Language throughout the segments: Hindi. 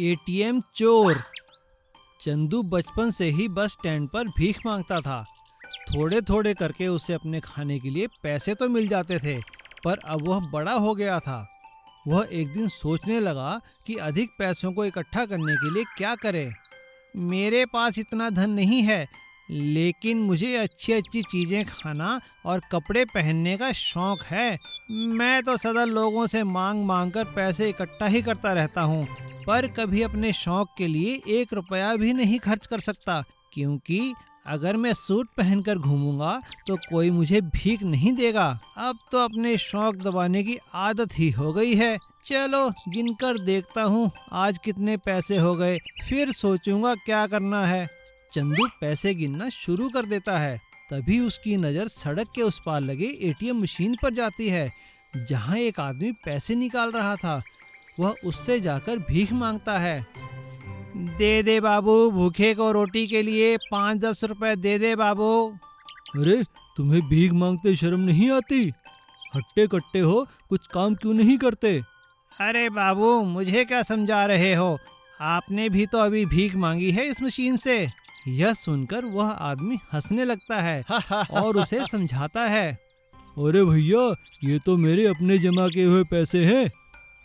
एटीएम चोर। चंदू बचपन से ही बस स्टैंड पर भीख मांगता था। थोड़े थोड़े करके उसे अपने खाने के लिए पैसे तो मिल जाते थे, पर अब वह बड़ा हो गया था। वह एक दिन सोचने लगा कि अधिक पैसों को इकट्ठा करने के लिए क्या करे। मेरे पास इतना धन नहीं है, लेकिन मुझे अच्छी अच्छी चीज़ें खाना और कपड़े पहनने का शौक है। मैं तो सदा लोगों से मांग मांग कर पैसे इकट्ठा ही करता रहता हूँ, पर कभी अपने शौक के लिए 1 रुपया भी नहीं खर्च कर सकता, क्योंकि अगर मैं सूट पहनकर घूमूंगा तो कोई मुझे भीख नहीं देगा। अब तो अपने शौक दबाने की आदत ही हो गई है। चलो गिनकर देखता हूँ आज कितने पैसे हो गए, फिर सोचूंगा क्या करना है। चंदू पैसे गिनना शुरू कर देता है। तभी उसकी नज़र सड़क के उस पार लगे एटीएम मशीन पर जाती है, जहाँ एक आदमी पैसे निकाल रहा था। वह उससे जाकर भीख मांगता है। दे दे बाबू, भूखे को रोटी के लिए 5-10 रुपए दे दे बाबू। अरे तुम्हें भीख मांगते शर्म नहीं आती? हट्टे कट्टे हो, कुछ काम क्यों नहीं करते? अरे बाबू, मुझे क्या समझा रहे हो? आपने भी तो अभी भीख मांगी है इस मशीन से। यह सुनकर वह आदमी हंसने लगता है और उसे समझाता है। अरे भैया, ये तो मेरे अपने जमा किए हुए पैसे हैं।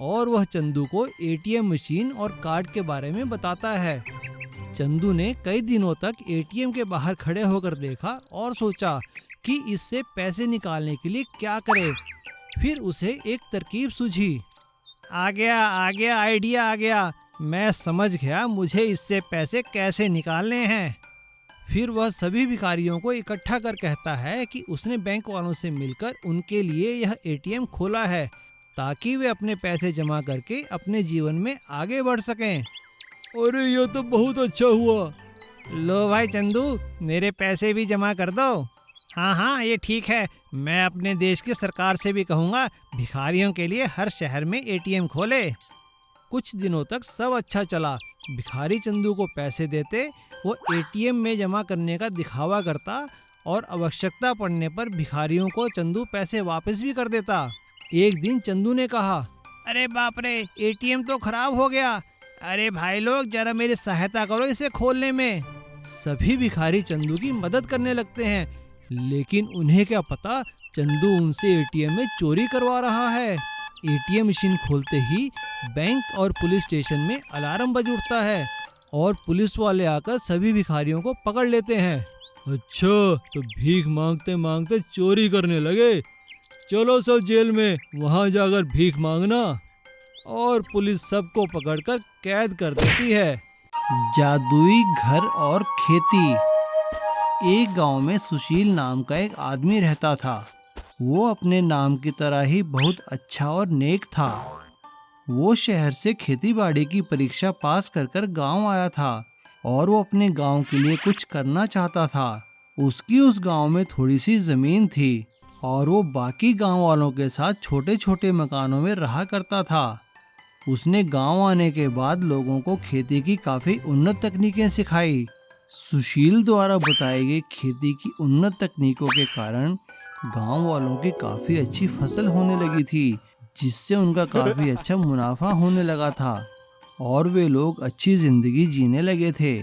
और वह चंदू को एटीएम मशीन और कार्ड के बारे में बताता है। चंदू ने कई दिनों तक एटीएम के बाहर खड़े होकर देखा और सोचा कि इससे पैसे निकालने के लिए क्या करे। फिर उसे एक तरकीब सूझी। आ गया आइडिया आ गया। मैं समझ गया मुझे इससे पैसे कैसे निकालने हैं। फिर वह सभी भिखारियों को इकट्ठा कर कहता है कि उसने बैंक वालों से मिलकर उनके लिए यह एटीएम खोला है, ताकि वे अपने पैसे जमा करके अपने जीवन में आगे बढ़ सकें। अरे ये तो बहुत अच्छा हुआ। लो भाई चंदू, मेरे पैसे भी जमा कर दो। हाँ, ये ठीक है। मैं अपने देश की सरकार से भी कहूँगा भिखारियों के लिए हर शहर में एटीएम खोले। कुछ दिनों तक सब अच्छा चला। भिखारी चंदू को पैसे देते, वो एटीएम में जमा करने का दिखावा करता और आवश्यकता पड़ने पर भिखारियों को चंदू पैसे वापस भी कर देता। एक दिन चंदू ने कहा, अरे बाप रे, एटीएम तो खराब हो गया। अरे भाई लोग, जरा मेरी सहायता करो इसे खोलने में। सभी भिखारी चंदू की मदद करने लगते हैं, लेकिन उन्हें क्या पता चंदू उनसे एटीएम में चोरी करवा रहा है। एटीएम मशीन खोलते ही बैंक और पुलिस स्टेशन में अलार्म बज उठता है और पुलिस वाले आकर सभी भिखारियों को पकड़ लेते हैं। अच्छा, तो भीख मांगते मांगते चोरी करने लगे। चलो सब जेल में, वहां जाकर भीख मांगना। और पुलिस सबको पकड़कर कैद कर देती है। जादुई घर और खेती। एक गांव में सुशील नाम का एक आदमी रहता था। वो अपने नाम की तरह ही बहुत अच्छा और नेक था। वो शहर से खेतीबाड़ी की परीक्षा पास कर गांव आया था और वो अपने गांव के लिए कुछ करना चाहता था। उसकी उस गांव में थोड़ी सी जमीन थी और वो बाकी गांव वालों के साथ छोटे छोटे मकानों में रहा करता था। उसने गांव आने के बाद लोगों को खेती की काफी उन्नत तकनीकें सिखाई। सुशील द्वारा बताई गई खेती की उन्नत तकनीकों के कारण गांव वालों की काफी अच्छी फसल होने लगी थी, जिससे उनका काफी अच्छा मुनाफा होने लगा था और वे लोग अच्छी जिंदगी जीने लगे थे।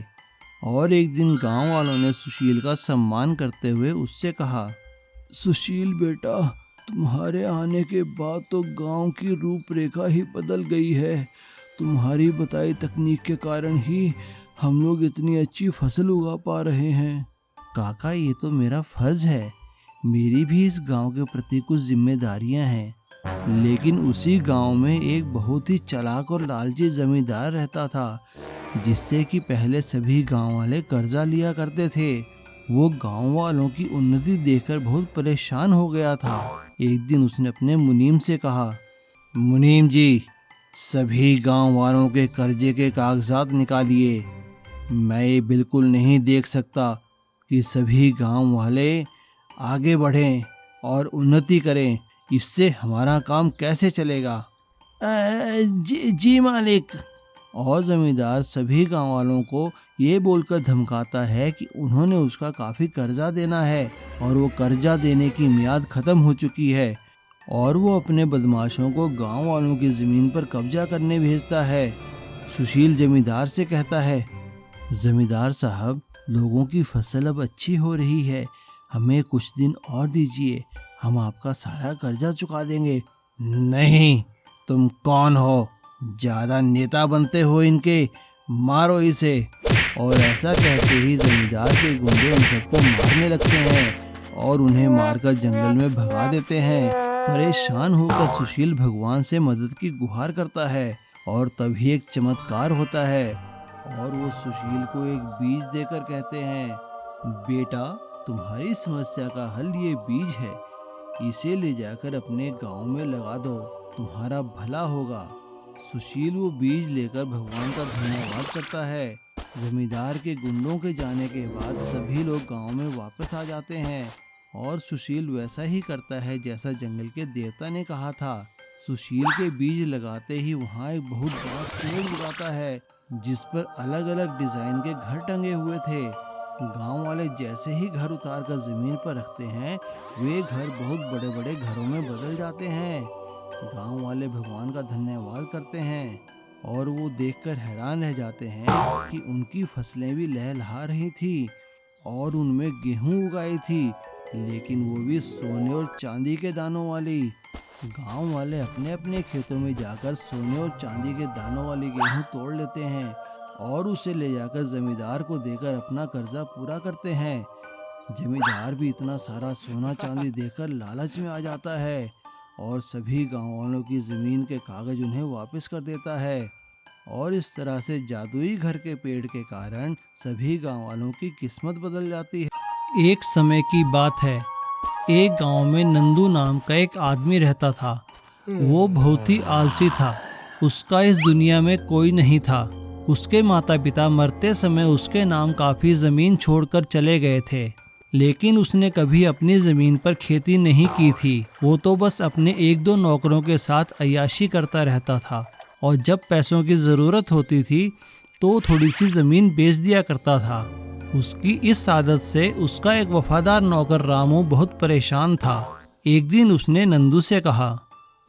और एक दिन गांव वालों ने सुशील का सम्मान करते हुए उससे कहा, सुशील बेटा, तुम्हारे आने के बाद तो गांव की रूपरेखा ही बदल गई है। तुम्हारी बताई तकनीक के कारण ही हम लोग इतनी अच्छी फसल उगा पा रहे हैं। काका, ये तो मेरा फर्ज है। मेरी भी इस गांव के प्रति कुछ जिम्मेदारियां हैं। लेकिन उसी गांव में एक बहुत ही चालाक और लालची जमींदार रहता था, जिससे कि पहले सभी गांव वाले कर्जा लिया करते थे। वो गांव वालों की उन्नति देखकर बहुत परेशान हो गया था। एक दिन उसने अपने मुनीम से कहा, मुनीम जी, सभी गांव वालों के कर्जे के कागजात निकालिए। मैं ये बिल्कुल नहीं देख सकता कि सभी गांव वाले आगे बढ़ें और उन्नति करें। इससे हमारा काम कैसे चलेगा? जी मालिक। और जमींदार सभी गांव वालों को ये बोलकर धमकाता है कि उन्होंने उसका काफ़ी कर्जा देना है और वो कर्जा देने की मियाद ख़त्म हो चुकी है और वो अपने बदमाशों को गांव वालों की ज़मीन पर कब्जा करने भेजता है। सुशील जमींदार से कहता है, जमींदार साहब, लोगों की फसल अब अच्छी हो रही है, हमें कुछ दिन और दीजिए, हम आपका सारा कर्जा चुका देंगे। नहीं, तुम कौन हो? ज्यादा नेता बनते हो इनके, मारो इसे। और ऐसा कहते ही जमींदार के गुंडे उन सबको मारने लगते हैं और उन्हें मारकर जंगल में भगा देते हैं। परेशान होकर सुशील भगवान से मदद की गुहार करता है और तभी एक चमत्कार होता है और वो सुशील को एक बीज देकर कहते हैं, बेटा, तुम्हारी समस्या का हल ये बीज है, इसे ले जाकर अपने गांव में लगा दो, तुम्हारा भला होगा। सुशील वो बीज लेकर भगवान का धन्यवाद करता है। जमींदार के गुंडों के जाने के बाद सभी लोग गांव में वापस आ जाते हैं और सुशील वैसा ही करता है जैसा जंगल के देवता ने कहा था। सुशील के बीज लगाते ही वहाँ एक बहुत बड़ा पेड़ उगाता है जिस पर अलग अलग डिजाइन के घर टंगे हुए थे। गांव वाले जैसे ही घर उतार कर जमीन पर रखते हैं, वे घर बहुत बड़े बड़े घरों में बदल जाते हैं। गांव वाले भगवान का धन्यवाद करते हैं और वो देखकर हैरान रह जाते हैं कि उनकी फसलें भी लहलहा रही थी और उनमें गेहूं उगाई थी, लेकिन वो भी सोने और चांदी के दानों वाली। गांव वाले अपने अपने खेतों में जाकर सोने और चांदी के दानों वाली गेहूं तोड़ लेते हैं और उसे ले जाकर जमींदार को देकर अपना कर्जा पूरा करते हैं। जमींदार भी इतना सारा सोना चांदी देकर लालच में आ जाता है और सभी गांव वालों की जमीन के कागज उन्हें वापस कर देता है। और इस तरह से जादुई घर के पेड़ के कारण सभी गांव वालों की किस्मत बदल जाती है। एक समय की बात है, एक गांव में नंदू नाम का एक आदमी रहता था। वो बहुत ही आलसी था, उसका इस दुनिया में कोई नहीं था। उसके माता पिता मरते समय उसके नाम काफ़ी ज़मीन छोड़कर चले गए थे, लेकिन उसने कभी अपनी ज़मीन पर खेती नहीं की थी। वो तो बस अपने एक दो नौकरों के साथ अय्याशी करता रहता था और जब पैसों की ज़रूरत होती थी तो थोड़ी सी ज़मीन बेच दिया करता था। उसकी इस आदत से उसका एक वफादार नौकर रामू बहुत परेशान था। एक दिन उसने नंदू से कहा,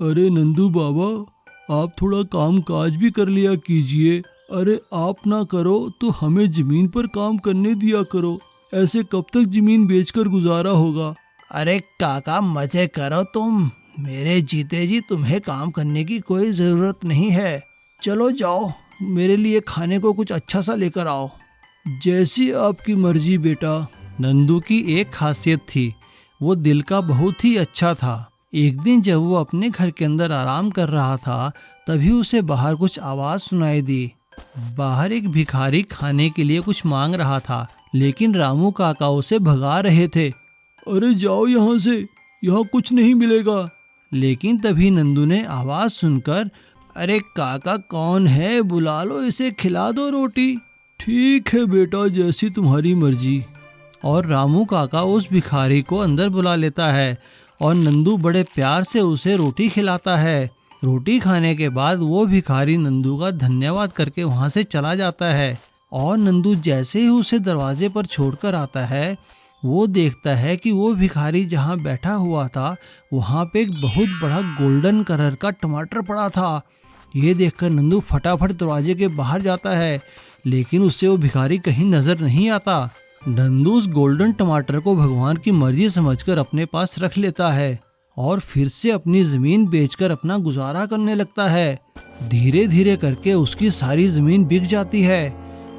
अरे नंदू बाबा, आप थोड़ा काम काज भी कर लिया कीजिए। अरे आप ना करो तो हमें ज़मीन पर काम करने दिया करो, ऐसे कब तक ज़मीन बेचकर गुजारा होगा। अरे काका मजे करो तुम, मेरे जीते जी तुम्हें काम करने की कोई ज़रूरत नहीं है। चलो जाओ, मेरे लिए खाने को कुछ अच्छा सा लेकर आओ। जैसी आपकी मर्जी बेटा। नंदू की एक खासियत थी, वो दिल का बहुत ही अच्छा था। एक दिन जब वो अपने घर के अंदर आराम कर रहा था, तभी उसे बाहर कुछ आवाज़ सुनाई दी। बाहर एक भिखारी खाने के लिए कुछ मांग रहा था, लेकिन रामू काका उसे भगा रहे थे। अरे जाओ यहाँ से, यहाँ कुछ नहीं मिलेगा। लेकिन तभी नंदू ने आवाज़ सुनकर, अरे काका कौन है, बुला लो इसे, खिला दो रोटी। ठीक है बेटा, जैसी तुम्हारी मर्जी। और रामू काका उस भिखारी को अंदर बुला लेता है और नंदू बड़े प्यार से उसे रोटी खिलाता है। रोटी खाने के बाद वो भिखारी नंदू का धन्यवाद करके वहाँ से चला जाता है और नंदू जैसे ही उसे दरवाजे पर छोड़कर आता है, वो देखता है कि वो भिखारी जहाँ बैठा हुआ था वहाँ पे एक बहुत बड़ा गोल्डन कलर का टमाटर पड़ा था। ये देखकर नंदू फटाफट दरवाजे के बाहर जाता है, लेकिन उससे वो भिखारी कहीं नजर नहीं आता। नंदू उस गोल्डन टमाटर को भगवान की मर्जी समझकर अपने पास रख लेता है और फिर से अपनी ज़मीन बेचकर अपना गुजारा करने लगता है। धीरे धीरे करके उसकी सारी ज़मीन बिक जाती है।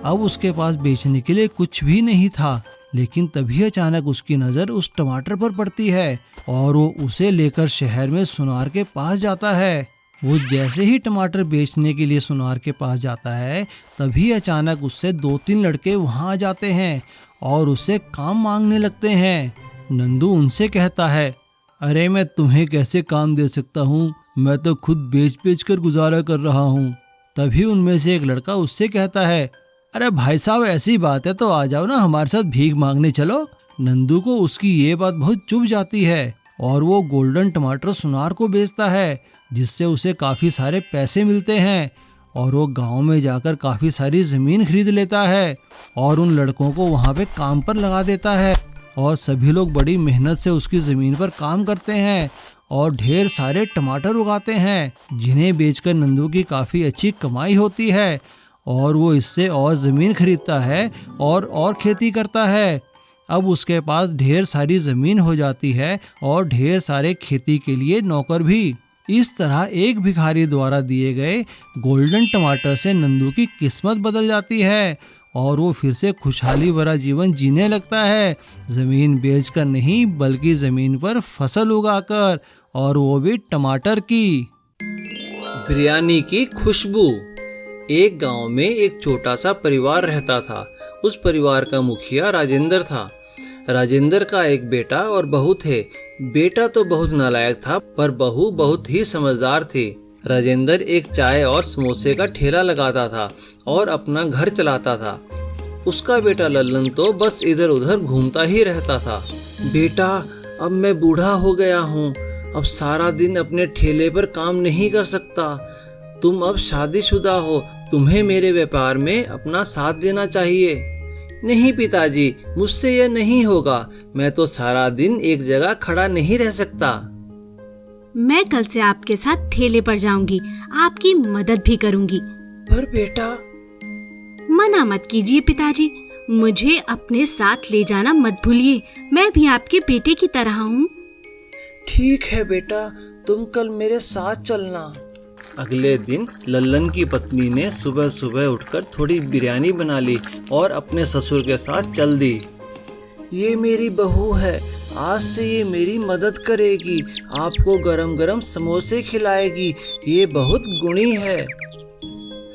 अब उसके पास बेचने के लिए कुछ भी नहीं था, लेकिन तभी अचानक उसकी नज़र उस टमाटर पर पड़ती है और वो उसे लेकर शहर में सुनार के पास जाता है। वो जैसे ही टमाटर बेचने के लिए सुनार के पास जाता है, तभी अचानक उससे 2-3 लड़के वहाँ आ जाते हैं और उससे काम मांगने लगते हैं। नंदू उनसे कहता है, अरे मैं तुम्हें कैसे काम दे सकता हूँ, मैं तो खुद बेच बेच कर गुजारा कर रहा हूँ। तभी उनमें से एक लड़का उससे कहता है, अरे भाई साहब ऐसी बात है तो आ जाओ ना, हमारे साथ भीख मांगने चलो। नंदू को उसकी ये बात बहुत चुभ जाती है और वो गोल्डन टमाटर सुनार को बेचता है, जिससे उसे काफ़ी सारे पैसे मिलते हैं और वो गांव में जाकर काफ़ी सारी ज़मीन खरीद लेता है और उन लड़कों को वहाँ पे काम पर लगा देता है और सभी लोग बड़ी मेहनत से उसकी ज़मीन पर काम करते हैं और ढेर सारे टमाटर उगाते हैं, जिन्हें बेचकर नंदू की काफ़ी अच्छी कमाई होती है और वो इससे और ज़मीन खरीदता है और खेती करता है। अब उसके पास ढेर सारी ज़मीन हो जाती है और ढेर सारे खेती के लिए नौकर भी। इस तरह एक भिखारी द्वारा दिए गए गोल्डन टमाटर से नंदू की किस्मत बदल जाती है और वो फिर से खुशहाली भरा जीवन जीने लगता है, ज़मीन बेचकर नहीं बल्कि ज़मीन पर फसल उगाकर, और वो भी टमाटर की। बिरयानी की खुशबू। एक गांव में एक छोटा सा परिवार रहता था। उस परिवार का मुखिया राजेंद्र था। राजेंद्र का एक बेटा और बहू थे। बेटा तो बहुत नालायक था पर बहू बहुत ही समझदार थी। राजेंद्र एक चाय और समोसे का ठेला लगाता था और अपना घर चलाता था। उसका बेटा लल्लन तो बस इधर उधर घूमता ही रहता था। बेटा, अब मैं बूढ़ा हो गया हूँ, अब सारा दिन अपने ठेले पर काम नहीं कर सकता। तुम अब शादीशुदा हो, तुम्हें मेरे व्यापार में अपना साथ देना चाहिए। नहीं पिताजी, मुझसे यह नहीं होगा, मैं तो सारा दिन एक जगह खड़ा नहीं रह सकता। मैं कल से आपके साथ ठेले पर जाऊंगी, आपकी मदद भी करूंगी। पर बेटा। मना मत कीजिए पिताजी, मुझे अपने साथ ले जाना मत भूलिए, मैं भी आपके बेटे की तरह हूँ। ठीक है बेटा, तुम कल मेरे साथ चलना। अगले दिन लल्लन की पत्नी ने सुबह सुबह उठकर थोड़ी बिरयानी बना ली और अपने ससुर के साथ चल दी। ये मेरी बहू है, आज से ये मेरी मदद करेगी, आपको गरम गरम समोसे खिलाएगी, ये बहुत गुणी है।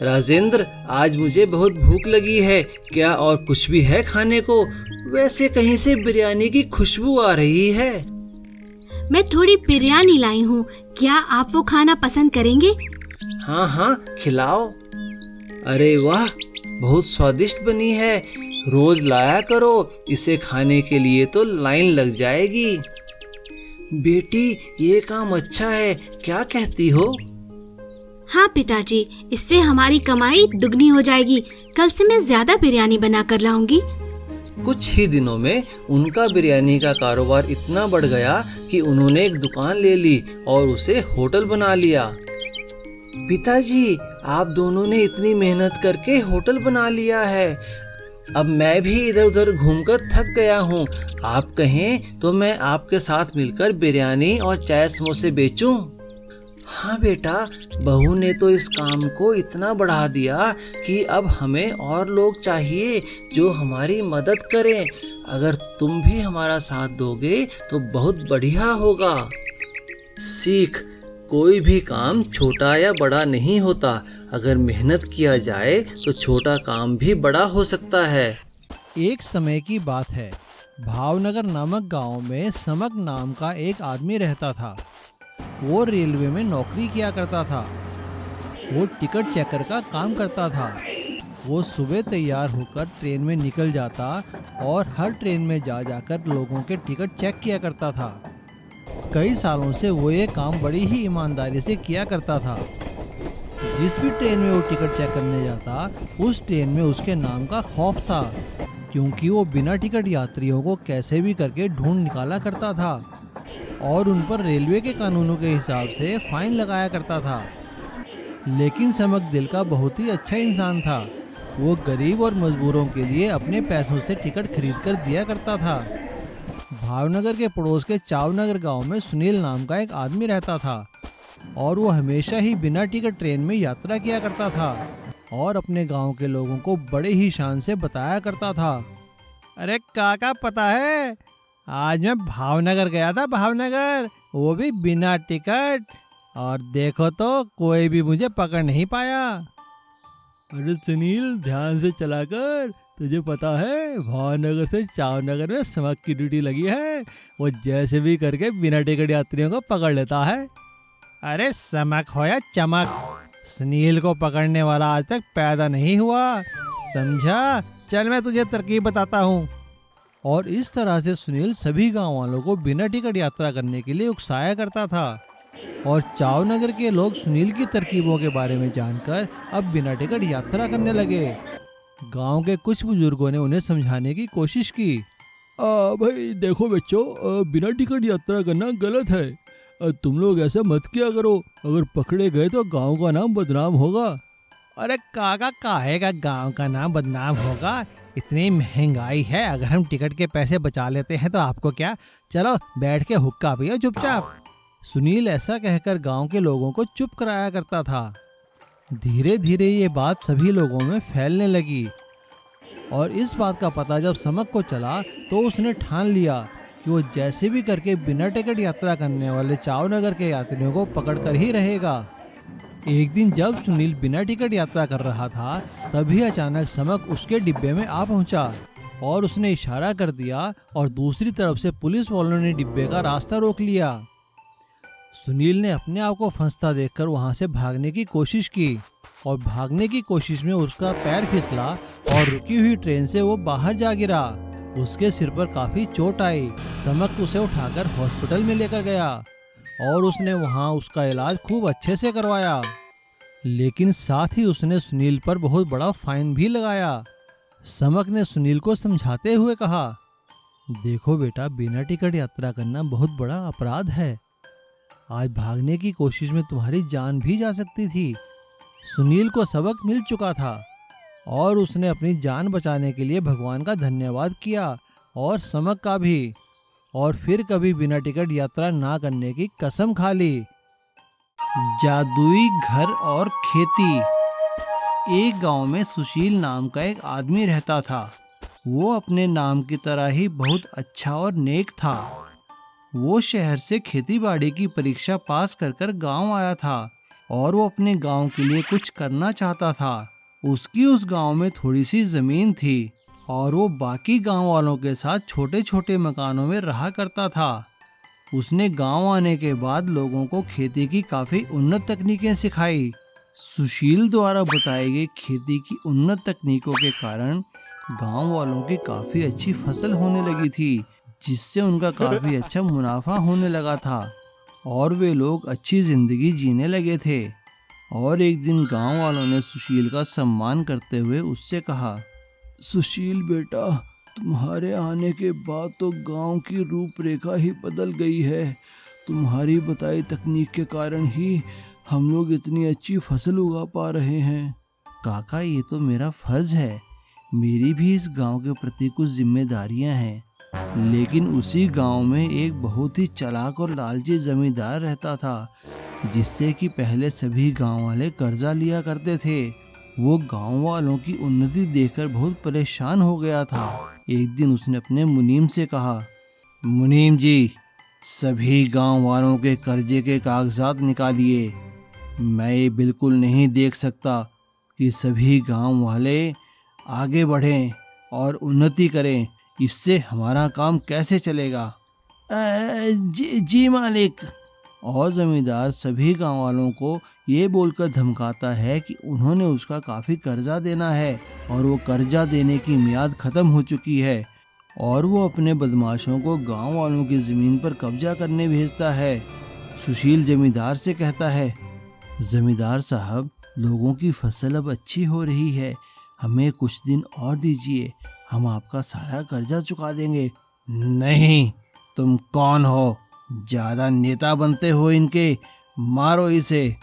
राजेंद्र, आज मुझे बहुत भूख लगी है, क्या और कुछ भी है खाने को? वैसे कहीं से बिरयानी की खुशबू आ रही है। मैं थोड़ी बिरयानी लाई हूँ, क्या आप वो खाना पसंद करेंगे? हाँ हाँ, खिलाओ। अरे वाह, बहुत स्वादिष्ट बनी है, रोज लाया करो, इसे खाने के लिए तो लाइन लग जाएगी। बेटी, ये काम अच्छा है, क्या कहती हो? हाँ पिताजी, इससे हमारी कमाई दुगनी हो जाएगी, कल से मैं ज्यादा बिरयानी बनाकर लाऊंगी। कुछ ही दिनों में उनका बिरयानी का कारोबार इतना बढ़ गया कि उन्होंने एक दुकान ले ली और उसे होटल बना लिया। पिताजी, आप दोनों ने इतनी मेहनत करके होटल बना लिया है, अब मैं भी इधर उधर घूमकर थक गया हूँ, आप कहें तो मैं आपके साथ मिलकर बिरयानी और चाय समोसे बेचूं? हाँ बेटा, बहू ने तो इस काम को इतना बढ़ा दिया कि अब हमें और लोग चाहिए जो हमारी मदद करें। अगर तुम भी हमारा साथ दोगे तो बहुत बढ़िया होगा। सीख, कोई भी काम छोटा या बड़ा नहीं होता, अगर मेहनत किया जाए तो छोटा काम भी बड़ा हो सकता है। एक समय की बात है, भावनगर नामक गांव में समक नाम का एक आदमी रहता था। वो रेलवे में नौकरी किया करता था। वो टिकट चेकर का काम करता था। वो सुबह तैयार होकर ट्रेन में निकल जाता और हर ट्रेन में जा जाकर लोगों के टिकट चेक किया करता था। कई सालों से वो ये काम बड़ी ही ईमानदारी से किया करता था। जिस भी ट्रेन में वो टिकट चेक करने जाता, उस ट्रेन में उसके नाम का खौफ था, क्योंकि वो बिना टिकट यात्रियों को कैसे भी करके ढूंढ निकाला करता था और उन पर रेलवे के कानूनों के हिसाब से फाइन लगाया करता था। लेकिन समक दिल का बहुत ही अच्छा इंसान था। वो गरीब और मजबूरों के लिए अपने पैसों से टिकट खरीद कर दिया करता था। भावनगर के पड़ोस के चावनगर गांव में सुनील नाम का एक आदमी रहता था और वो हमेशा ही बिना टिकट ट्रेन में यात्रा किया करता था और अपने गांव के लोगों को बड़े ही शान से बताया करता था। अरे काका, पता है आज मैं भावनगर गया था, भावनगर, वो भी बिना टिकट, और देखो तो कोई भी मुझे पकड़ नहीं पाया। अरे सुनील, ध्यान से चला कर, तुझे पता है भावनगर से चावनगर में समक की ड्यूटी लगी है, वो जैसे भी करके बिना टिकट यात्रियों को पकड़ लेता है। अरे समक हो या चमक, सुनील को पकड़ने वाला आज तक पैदा नहीं हुआ, समझा? चल मैं तुझे तरकीब बताता हूँ। और इस तरह से सुनील सभी गांव वालों को बिना टिकट यात्रा करने के लिए उकसाया करता था और चावनगर के लोग सुनील की तरकीबों के बारे में जानकर अब बिना टिकट यात्रा करने लगे। गांव के कुछ बुजुर्गों ने उन्हें समझाने की कोशिश की। भाई देखो बच्चों, बिना टिकट यात्रा करना गलत है, तुम लोग ऐसा मत किया करो, अगर पकड़े गए तो गांव का नाम बदनाम होगा। अरे काका, काहे का गांव का नाम बदनाम होगा? इतनी महंगाई है, अगर हम टिकट के पैसे बचा लेते हैं तो आपको क्या। चलो बैठ के हुक्का पियो चुपचाप। सुनील ऐसा कहकर गांव के लोगों को चुप कराया करता था। धीरे धीरे ये बात सभी लोगों में फैलने लगी और इस बात का पता जब समक को चला तो उसने ठान लिया कि वो जैसे भी करके बिना टिकट यात्रा करने वाले चावनगर के यात्रियों को पकड़ कर ही रहेगा। एक दिन जब सुनील बिना टिकट यात्रा कर रहा था, तभी अचानक समक उसके डिब्बे में आ पहुंचा और उसने इशारा कर दिया और दूसरी तरफ से पुलिस वालों ने डिब्बे का रास्ता रोक लिया। सुनील ने अपने आप को फंसता देखकर वहां से भागने की कोशिश की और भागने की कोशिश में उसका पैर फिसला और रुकी हुई ट्रेन से वो बाहर जा गिरा। उसके सिर पर काफी चोट आई। समक उसे उठाकर हॉस्पिटल में लेकर गया और उसने वहां उसका इलाज खूब अच्छे से करवाया, लेकिन साथ ही उसने सुनील पर बहुत बड़ा फाइन भी लगाया। समक ने सुनील को समझाते हुए कहा, देखो बेटा, बिना टिकट यात्रा करना बहुत बड़ा अपराध है। आज भागने की कोशिश में तुम्हारी जान भी जा सकती थी। सुनील को सबक मिल चुका था और उसने अपनी जान बचाने के लिए भगवान का धन्यवाद किया और समक का भी, और फिर कभी बिना टिकट यात्रा ना करने की कसम खा ली। जादुई घर और खेती। एक गांव में सुशील नाम का एक आदमी रहता था। वो अपने नाम की तरह ही बहुत अच्छा और नेक था। वो शहर से खेतीबाड़ी की परीक्षा पास कर कर गांव आया था और वो अपने गांव के लिए कुछ करना चाहता था। उसकी उस गांव में थोड़ी सी जमीन थी और वो बाकी गांव वालों के साथ छोटे छोटे मकानों में रहा करता था। उसने गांव आने के बाद लोगों को खेती की काफी उन्नत तकनीकें सिखाई। सुशील द्वारा बताई गई खेती की उन्नत तकनीकों के कारण गांव वालों की काफी अच्छी फसल होने लगी थी, जिससे उनका काफी अच्छा मुनाफा होने लगा था और वे लोग अच्छी जिंदगी जीने लगे थे। और एक दिन गांव वालों ने सुशील का सम्मान करते हुए उससे कहा, सुशील बेटा, तुम्हारे आने के बाद तो गांव की रूपरेखा ही बदल गई है। तुम्हारी बताई तकनीक के कारण ही हम लोग इतनी अच्छी फसल उगा पा रहे हैं। काका, ये तो मेरा फर्ज है। मेरी भी इस गांव के प्रति कुछ जिम्मेदारियां हैं। लेकिन उसी गांव में एक बहुत ही चालाक और लालची जमींदार रहता था, जिससे कि पहले सभी गांव वाले कर्जा लिया करते थे। वो गांव वालों की उन्नति देखकर बहुत परेशान हो गया था। एक दिन उसने अपने मुनीम से कहा, मुनीम जी, सभी गांव वालों के कर्जे के कागजात निकालिए। मैं ये बिल्कुल नहीं देख सकता कि सभी गांव वाले आगे बढ़ें और उन्नति करें। इससे हमारा काम कैसे चलेगा? जी मालिक। और जमींदार सभी गांव वालों को ये बोलकर धमकाता है कि उन्होंने उसका काफ़ी कर्जा देना है और वो कर्जा देने की मियाद ख़त्म हो चुकी है, और वो अपने बदमाशों को गांव वालों की ज़मीन पर कब्जा करने भेजता है। सुशील जमींदार से कहता है, जमींदार साहब, लोगों की फसल अब अच्छी हो रही है, हमें कुछ दिन और दीजिए, हम आपका सारा कर्जा चुका देंगे। नहीं, तुम कौन हो? ज़्यादा नेता बनते हो इनके, मारो इसे।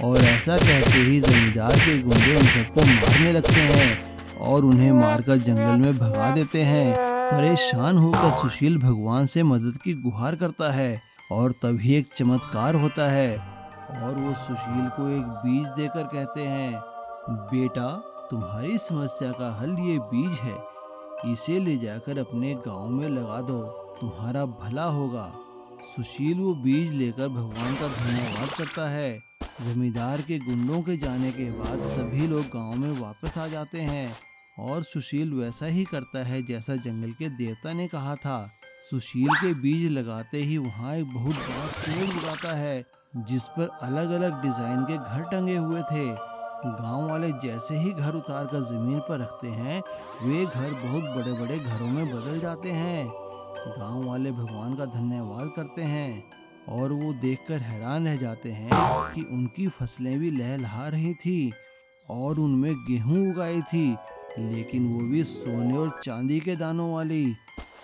और ऐसा कहते ही जमींदार के गुंडे उन सबको मारने लगते हैं और उन्हें मारकर जंगल में भगा देते हैं। परेशान होकर सुशील भगवान से मदद की गुहार करता है और तभी एक चमत्कार होता है और वो सुशील को एक बीज देकर कहते हैं, बेटा, तुम्हारी समस्या का हल ये बीज है, इसे ले जाकर अपने गांव में लगा दो, तुम्हारा भला होगा। सुशील वो बीज लेकर भगवान का धन्यवाद करता है। जमींदार के गुंडों के जाने के बाद सभी लोग गांव में वापस आ जाते हैं और सुशील वैसा ही करता है जैसा जंगल के देवता ने कहा था। सुशील के बीज लगाते ही वहाँ एक बहुत बड़ा पेड़ उगाता है, जिस पर अलग अलग डिजाइन के घर टंगे हुए थे। गांव वाले जैसे ही घर उतार कर जमीन पर रखते हैं, वे घर बहुत बड़े बड़े घरों में बदल जाते हैं। गांव वाले भगवान का धन्यवाद करते हैं और वो देखकर हैरान रह जाते हैं कि उनकी फसलें भी लहलहा रही थी और उनमें गेहूं उगाई थी, लेकिन वो भी सोने और चांदी के दानों वाली।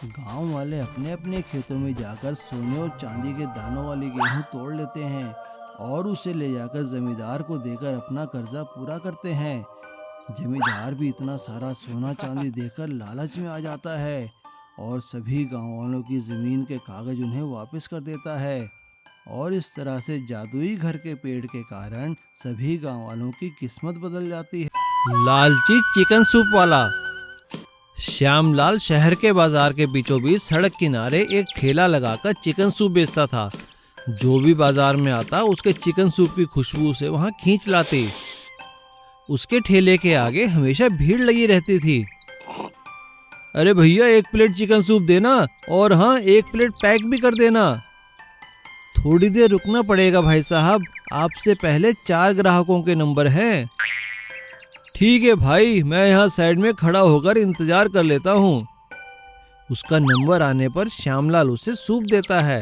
गांव वाले अपने अपने खेतों में जाकर सोने और चांदी के दानों वाली गेहूं तोड़ लेते हैं और उसे ले जाकर जमींदार को देकर अपना कर्जा पूरा करते हैं। जमींदार भी इतना सारा सोना चांदी देकर लालच में आ जाता है और सभी गांव वालों की ज़मीन के कागज उन्हें वापस कर देता है। और इस तरह से जादुई घर के पेड़ के कारण सभी गांव वालों की किस्मत बदल जाती है। लालची चिकन सूप वाला। श्यामलाल शहर के बाजार के बीचों बीच सड़क किनारे एक ठेला लगाकर चिकन सूप बेचता था। जो भी बाजार में आता उसके चिकन सूप की खुशबू से वहां खींच लाती। उसके ठेले के आगे हमेशा भीड़ लगी रहती थी। अरे भैया, 1 प्लेट चिकन सूप देना, और हाँ 1 प्लेट पैक भी कर देना। थोड़ी देर रुकना पड़ेगा भाई साहब, आपसे पहले 4 ग्राहकों के नंबर हैं। ठीक है भाई, मैं यहाँ साइड में खड़ा होकर इंतजार कर लेता हूँ। उसका नंबर आने पर श्यामलाल उसे सूप देता है।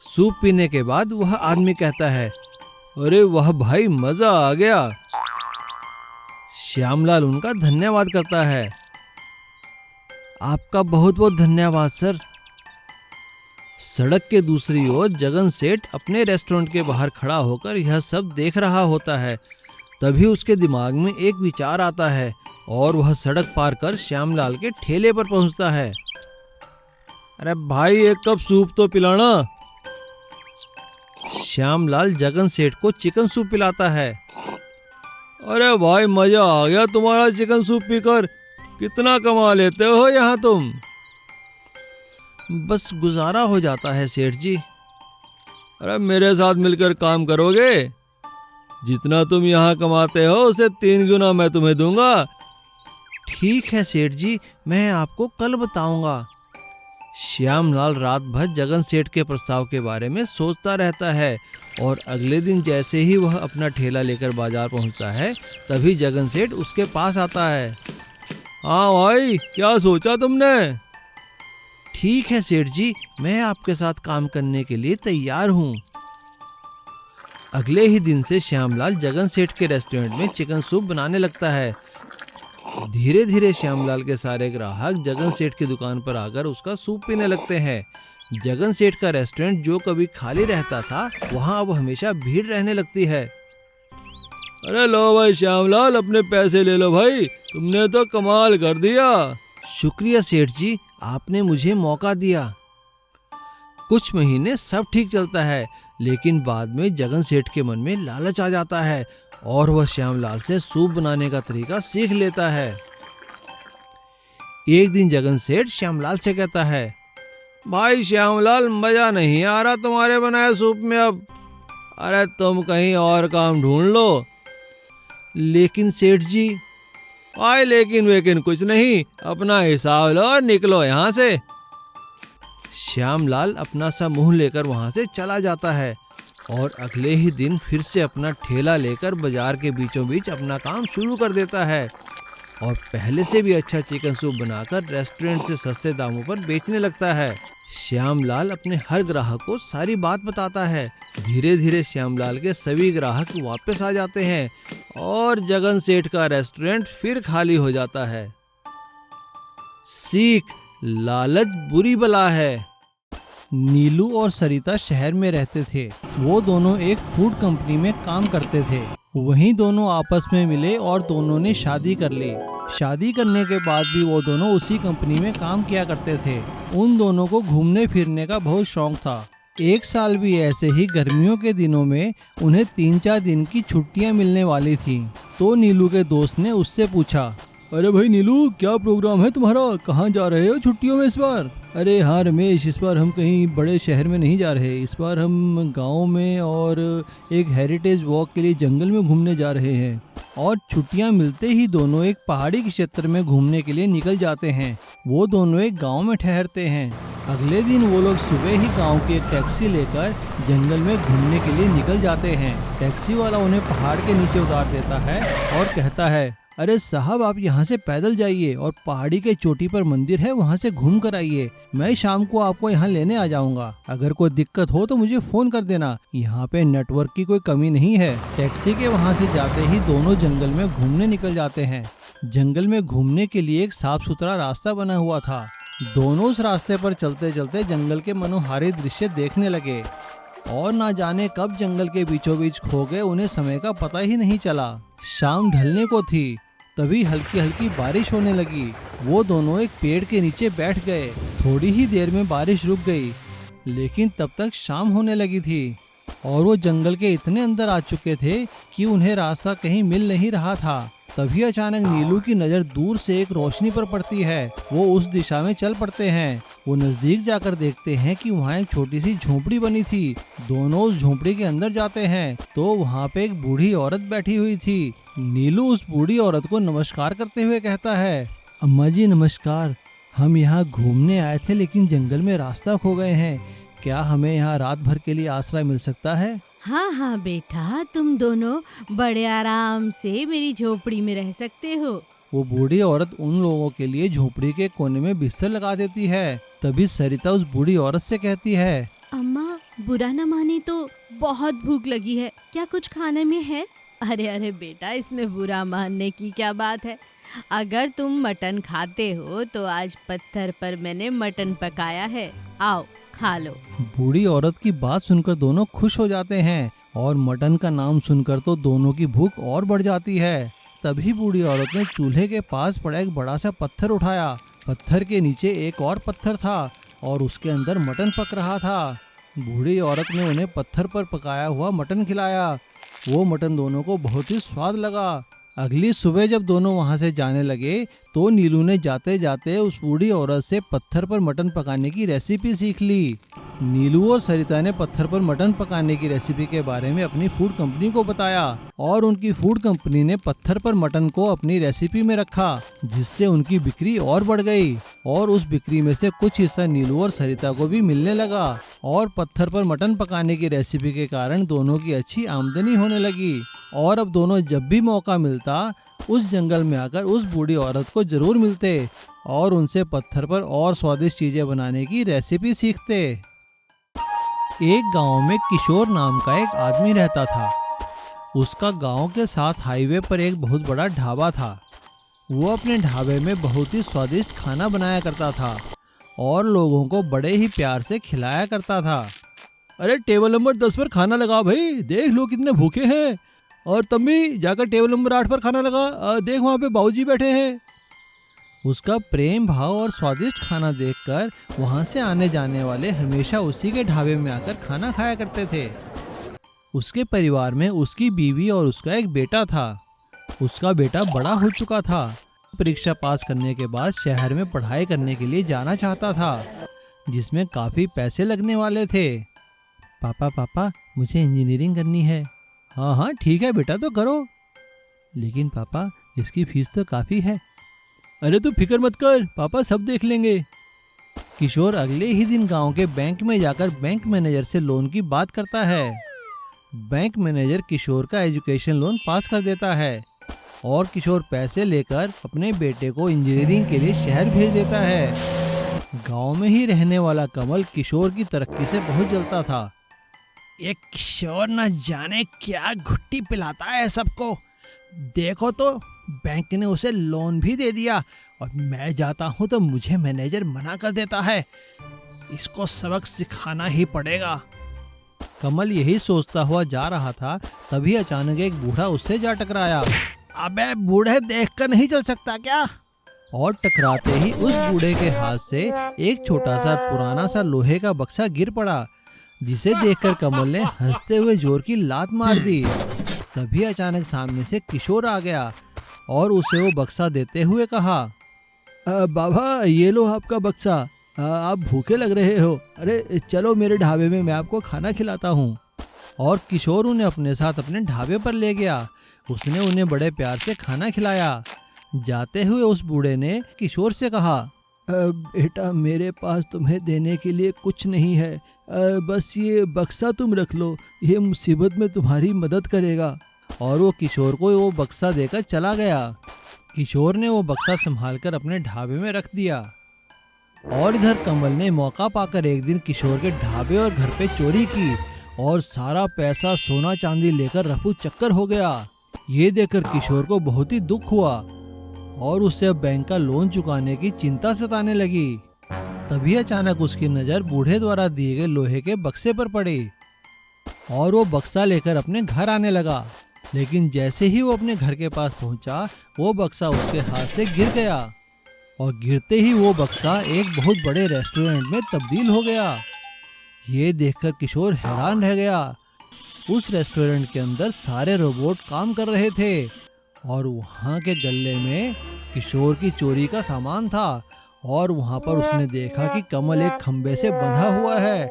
सूप पीने के बाद वह आदमी कहता है, अरे वाह भाई, मजा आ गया। श्यामलाल उनका धन्यवाद करता है। आपका बहुत बहुत धन्यवाद सर। सड़क के दूसरी ओर जगन सेठ अपने रेस्टोरेंट के बाहर खड़ा होकर यह सब देख रहा होता है। तभी उसके दिमाग में एक विचार आता है और वह सड़क पार कर श्यामलाल के ठेले पर पहुंचता है। अरे भाई, 1 कप सूप तो पिलाना। श्यामलाल जगन सेठ को चिकन सूप पिलाता है। अरे भाई, मजा आ गया तुम्हारा चिकन सूप पीकर। कितना कमा लेते हो यहाँ तुम। बस गुजारा हो जाता है सेठ जी। अरे मेरे साथ मिलकर काम करोगे? जितना तुम यहाँ कमाते हो उसे 3 गुना मैं तुम्हें दूंगा। ठीक है सेठ जी, मैं आपको कल बताऊंगा। श्यामलाल रात भर जगन सेठ के प्रस्ताव के बारे में सोचता रहता है और अगले दिन जैसे ही वह अपना ठेला लेकर बाजार पहुंचता है, तभी जगन सेठ उसके पास आता है। हाँ भाई, क्या सोचा तुमने? ठीक है सेठ जी, मैं आपके साथ काम करने के लिए तैयार हूँ। अगले ही दिन से श्यामलाल जगन सेठ के रेस्टोरेंट में चिकन सूप बनाने लगता है। धीरे धीरे श्यामलाल के सारे ग्राहक जगन सेठ की दुकान पर आकर उसका सूप पीने लगते हैं। जगन सेठ का रेस्टोरेंट जो कभी खाली रहता था, वहां अब हमेशा भीड़ रहने लगती है। अरे लो भाई श्यामलाल, अपने पैसे ले लो भाई, तुमने तो कमाल कर दिया। शुक्रिया सेठ जी, आपने मुझे मौका दिया। कुछ महीने सब ठीक चलता है, लेकिन बाद में जगन सेठ के मन में लालच आ जाता है और वह श्यामलाल से सूप बनाने का तरीका सीख लेता है। एक दिन जगन सेठ श्यामलाल से कहता है, भाई श्यामलाल, मजा नहीं आ रहा तुम्हारे बनाए सूप में अब। अरे तुम कहीं और काम ढूंढ लो। लेकिन सेठ जी। भाई लेकिन वेकिन कुछ नहीं, अपना हिसाब लो और निकलो यहाँ से। श्यामलाल अपना सा मुंह लेकर वहां से चला जाता है और अगले ही दिन फिर से अपना ठेला लेकर बाजार के बीचों बीच अपना काम शुरू कर देता है और पहले से भी अच्छा चिकन सूप बनाकर रेस्टोरेंट से सस्ते दामों पर बेचने लगता है। श्यामलाल अपने हर ग्राहक को सारी बात बताता है। धीरे धीरे श्यामलाल के सभी ग्राहक वापस आ जाते हैं और जगन सेठ का रेस्टोरेंट फिर खाली हो जाता है। सीख, लालच बुरी बला है। नीलू और सरिता शहर में रहते थे। वो दोनों एक फूड कंपनी में काम करते थे। वहीं दोनों आपस में मिले और दोनों ने शादी कर ली। शादी करने के बाद भी वो दोनों उसी कंपनी में काम किया करते थे। उन दोनों को घूमने फिरने का बहुत शौक था। 1 साल भी ऐसे ही गर्मियों के दिनों में उन्हें 3-4 दिन की छुट्टियां मिलने वाली थी। तो नीलू के दोस्त ने उससे पूछा, अरे भाई नीलू, क्या प्रोग्राम है तुम्हारा? कहाँ जा रहे हो छुट्टियों में इस बार? अरे हाँ रमेश, इस बार हम कहीं बड़े शहर में नहीं जा रहे। इस बार हम गांव में और एक हेरिटेज वॉक के लिए जंगल में घूमने जा रहे हैं। और छुट्टियां मिलते ही दोनों एक पहाड़ी के क्षेत्र में घूमने के लिए निकल जाते हैं। वो दोनों एक गांव में ठहरते हैं। अगले दिन वो लोग सुबह ही गांव की एक टैक्सी लेकर जंगल में घूमने के लिए निकल जाते हैं। टैक्सी वाला उन्हें पहाड़ के नीचे उतार देता है और कहता है, अरे साहब, आप यहाँ से पैदल जाइए और पहाड़ी के चोटी पर मंदिर है, वहाँ से घूम कर आइए। मैं शाम को आपको यहाँ लेने आ जाऊँगा। अगर कोई दिक्कत हो तो मुझे फोन कर देना। यहाँ पे नेटवर्क की कोई कमी नहीं है। टैक्सी के वहाँ से जाते ही दोनों जंगल में घूमने निकल जाते हैं। जंगल में घूमने के लिए एक साफ सुथरा रास्ता बना हुआ था। दोनों उस रास्ते पर चलते चलते जंगल के मनोहारी दृश्य देखने लगे। और ना जाने कब जंगल के बीचों बीच खो गए, उन्हें समय का पता ही नहीं चला। शाम ढलने को थी, तभी हल्की हल्की बारिश होने लगी। वो दोनों एक पेड़ के नीचे बैठ गए। थोड़ी ही देर में बारिश रुक गई, लेकिन तब तक शाम होने लगी थी और वो जंगल के इतने अंदर आ चुके थे कि उन्हें रास्ता कहीं मिल नहीं रहा था। तभी अचानक नीलू की नज़र दूर से एक रोशनी पर पड़ती है। वो उस दिशा में चल पड़ते हैं। वो नजदीक जाकर देखते हैं कि वहाँ एक छोटी सी झोपड़ी बनी थी। दोनों उस झोपड़ी के अंदर जाते हैं तो वहाँ पे एक बूढ़ी औरत बैठी हुई थी। नीलू उस बूढ़ी औरत को नमस्कार करते हुए कहता है, अम्मा जी नमस्कार, हम यहाँ घूमने आए थे लेकिन जंगल में रास्ता खो गए हैं। क्या हमें यहाँ रात भर के लिए आश्रय मिल सकता है? हाँ हाँ बेटा, तुम दोनों बड़े आराम से मेरी झोपड़ी में रह सकते हो। वो बूढ़ी औरत उन लोगों के लिए झोपड़ी के कोने में बिस्तर लगा देती है। तभी सरिता उस बूढ़ी औरत से कहती है, अम्मा बुरा न माने तो बहुत भूख लगी है, क्या कुछ खाने में है? अरे अरे बेटा, इसमें बुरा मानने की क्या बात है। अगर तुम मटन खाते हो तो आज पत्थर पर मैंने मटन पकाया है, आओ खा लो। बूढ़ी औरत की बात सुनकर दोनों खुश हो जाते हैं और मटन का नाम सुनकर तो दोनों की भूख और बढ़ जाती है। तभी बूढ़ी औरत ने चूल्हे के पास पड़ा एक बड़ा सा पत्थर उठाया। पत्थर के नीचे एक और पत्थर था और उसके अंदर मटन पक रहा था। बूढ़ी औरत ने उन्हें पत्थर पर पकाया हुआ मटन खिलाया। वो मटन दोनों को बहुत ही स्वाद लगा। अगली सुबह जब दोनों वहां से जाने लगे तो नीलू ने जाते जाते उस बूढ़ी औरत से पत्थर पर मटन पकाने की रेसिपी सीख ली। नीलू और सरिता ने पत्थर पर मटन पकाने की रेसिपी के बारे में अपनी फूड कंपनी को बताया और उनकी फूड कंपनी ने पत्थर पर मटन को अपनी रेसिपी में रखा, जिससे उनकी बिक्री और बढ़ गई और उस बिक्री में से कुछ हिस्सा नीलू और सरिता को भी मिलने लगा और पत्थर पर मटन पकाने की रेसिपी के कारण दोनों की अच्छी आमदनी होने लगी। और अब दोनों जब भी मौका मिलता उस जंगल में आकर उस बूढ़ी औरत को जरूर मिलते और उनसे पत्थर पर और स्वादिष्ट चीजें बनाने की रेसिपी सीखते। एक गांव में किशोर नाम का एक आदमी रहता था। उसका गांव के साथ हाईवे पर एक बहुत बड़ा ढाबा था। वो अपने ढाबे में बहुत ही स्वादिष्ट खाना बनाया करता था और लोगों को बड़े ही प्यार से खिलाया करता था। अरे टेबल नंबर 10 पर खाना लगा भाई, देख लो कितने भूखे हैं। और तम्मी जाकर टेबल नंबर 8 पर खाना लगा, देख वहाँ पे बाबूजी बैठे हैं। उसका प्रेम भाव और स्वादिष्ट खाना देखकर वहाँ से आने जाने वाले हमेशा उसी के ढाबे में आकर खाना खाया करते थे। उसके परिवार में उसकी बीवी और उसका एक बेटा था। उसका बेटा बड़ा हो चुका था। परीक्षा पास करने के बाद शहर में पढ़ाई करने के लिए जाना चाहता था, जिसमें काफ़ी पैसे लगने वाले थे। पापा मुझे इंजीनियरिंग करनी है। हाँ ठीक है बेटा, तो करो, लेकिन पापा इसकी फीस तो काफ़ी है। अरे तू फिक्र मत कर, पापा सब देख लेंगे। किशोर अगले ही दिन गांव के बैंक में जाकर बैंक मैनेजर से लोन की बात करता है। बैंक मैनेजर किशोर का एजुकेशन लोन पास कर देता है और किशोर पैसे लेकर अपने बेटे को इंजीनियरिंग के लिए शहर भेज देता है। गांव में ही रहने वाला कमल किशोर की तरक्की से बहुत जलता था। ये किशोर न जाने क्या घुट्टी पिलाता है सबको। देखो तो बैंक ने उसे लोन भी दे दिया और मैं जाता हूँ तो मुझे मैनेजर मना कर देता है। इसको सबक सिखाना ही पड़ेगा। कमल यही सोचता हुआ जा रहा था, तभी अचानक एक बूढ़ा उससे जा टकराया। अबे बूढ़े, देखकर नहीं चल सकता क्या? और टकराते ही उस बूढ़े के हाथ से एक छोटा सा पुराना सा लोहे का बक्सा गिर पड़ा, जिसे देखकर कमल ने हंसते हुए जोर की लात मार दी। तभी अचानक सामने से किशोर आ गया और उसे वो बक्सा देते हुए कहा, बाबा ये लो आपका बक्सा, आप भूखे लग रहे हो, अरे चलो मेरे ढाबे में, मैं आपको खाना खिलाता हूँ। और किशोर उन्हें अपने साथ अपने ढाबे पर ले गया। उसने उन्हें बड़े प्यार से खाना खिलाया। जाते हुए उस बूढ़े ने किशोर से कहा, बेटा मेरे पास तुम्हें देने के लिए कुछ नहीं है, बस ये बक्सा तुम रख लो, ये मुसीबत में तुम्हारी मदद करेगा। और वो किशोर को वो बक्सा देकर चला गया। किशोर ने वो बक्सा संभालकर अपने ढाबे में रख दिया। और इधर कमल ने मौका पाकर एक दिन किशोर के ढाबे और घर पे चोरी की और सारा पैसा सोना चांदी लेकर रफू चक्कर हो गया। ये देखकर किशोर को बहुत ही दुख हुआ और उसे अब बैंक का लोन चुकाने की चिंता सताने लगी। तभी अचानक उसकी नज़र बूढ़े द्वारा दिए गए लोहे के बक्से पर पड़ी। और वो बक्सा लेकर अपने घर आने लगा। लेकिन जैसे ही वो अपने घर के पास पहुंचा, वो बक्सा उसके हाथ से गिर गया और गिरते ही वो बक्सा एक बहुत बड़े रेस्टोरेंट में तब्दील हो गया। ये देखकर किशोर हैरान रह गया। उस रेस्टोरेंट के अंदर सारे रोबोट काम कर रहे थे और वहाँ के गल्ले में किशोर की चोरी का सामान था। और वहाँ पर उसने देखा कि कमल एक खंबे से बंधा हुआ है।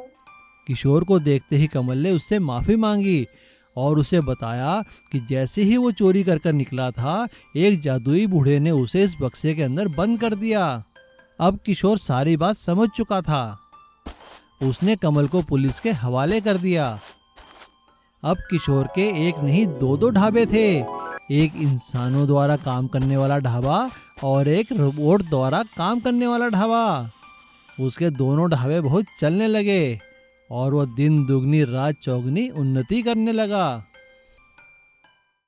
किशोर को देखते ही कमल ने उससे माफ़ी मांगी और उसे बताया कि जैसे ही वो चोरी कर कर निकला था, एक जादुई बूढ़े ने उसे इस बक्से के अंदर बंद कर दिया। अब किशोर सारी बात समझ चुका था। उसने कमल को पुलिस के हवाले कर दिया। अब किशोर के एक नहीं दो ढाबे थे, एक इंसानों द्वारा काम करने वाला ढाबा और एक रोबोट द्वारा काम करने वाला ढाबा। उसके दोनों ढाबे बहुत चलने लगे और वह दिन दुगनी रात चौगनी उन्नति करने लगा।